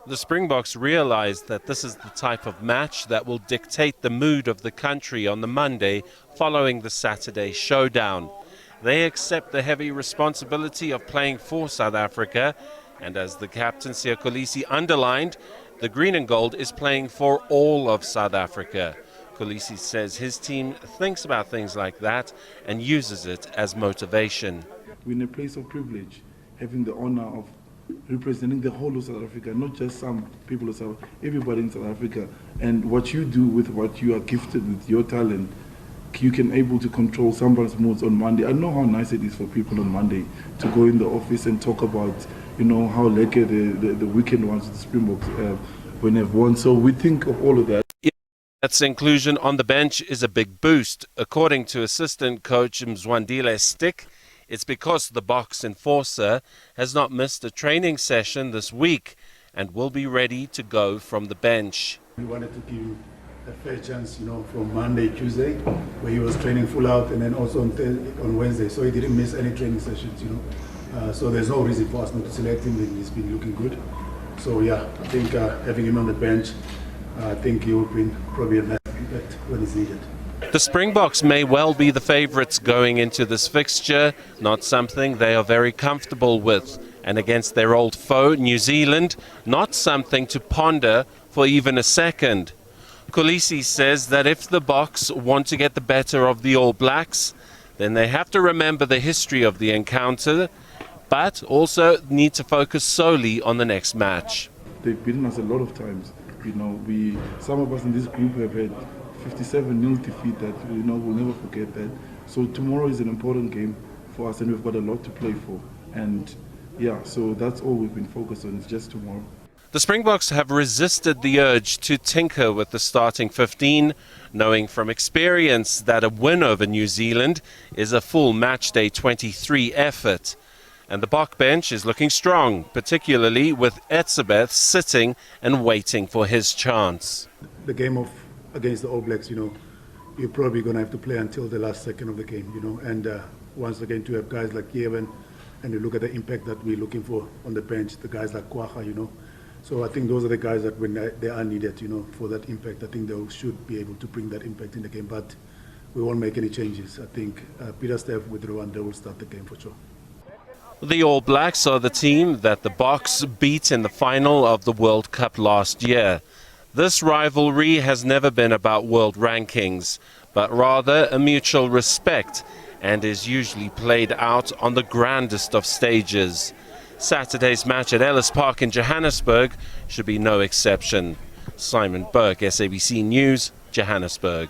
The Springboks realize that this is the type of match that will dictate the mood of the country on the Monday following the Saturday showdown. They accept the heavy responsibility of playing for South Africa, and as the captain Siya Kolisi underlined, the green and gold is playing for all of South Africa. Kolisi says his team thinks about things like that and uses it as motivation. We're in a place of privilege, having the honor of representing the whole of South Africa, not just some people of South Africa, everybody in South Africa. And what you do with what you are gifted with, your talent, you can able to control somebody's moods on Monday. I know how nice it is for people on Monday to go in the office and talk about, how lucky the weekend was with the Springboks when they've won. So we think of all of that. That's inclusion on the bench is a big boost. According to assistant coach Mzwandile Stick, it's because the Boks enforcer has not missed a training session this week and will be ready to go from the bench. We wanted to give him a fair chance, from Monday, Tuesday, where he was training full out, and then also on Wednesday, so he didn't miss any training sessions, So there's no reason for us not to select him, and he's been looking good. So yeah, I think having him on the bench, I think he will bring probably a nice impact when he's needed. The Springboks may well be the favourites going into this fixture, not something they are very comfortable with. And against their old foe, New Zealand, not something to ponder for even a second. Kolisi says that if the Boks want to get the better of the All Blacks, then they have to remember the history of the encounter, but also need to focus solely on the next match. They've beaten us a lot of times. Some of us in this group have had 57-0 defeat that, we'll never forget that. So tomorrow is an important game for us, and we've got a lot to play for. And yeah, so that's all we've been focused on, is just tomorrow. The Springboks have resisted the urge to tinker with the starting 15, knowing from experience that a win over New Zealand is a full matchday 23 effort. And the Bok bench is looking strong, particularly with Etzebeth sitting and waiting for his chance. The game against the All Blacks, you're probably going to have to play until the last second of the game, And once again, to have guys like Eben, and you look at the impact that we're looking for on the bench, the guys like Kwaha, So I think those are the guys that when they are needed, for that impact, I think they should be able to bring that impact in the game. But we won't make any changes. I think Peter Steph with Rwanda will start the game for sure. The All Blacks are the team that the Boks beat in the final of the World Cup last year. This rivalry has never been about world rankings, but rather a mutual respect, and is usually played out on the grandest of stages. Saturday's match at Ellis Park in Johannesburg should be no exception. Simon Burke, SABC News, Johannesburg.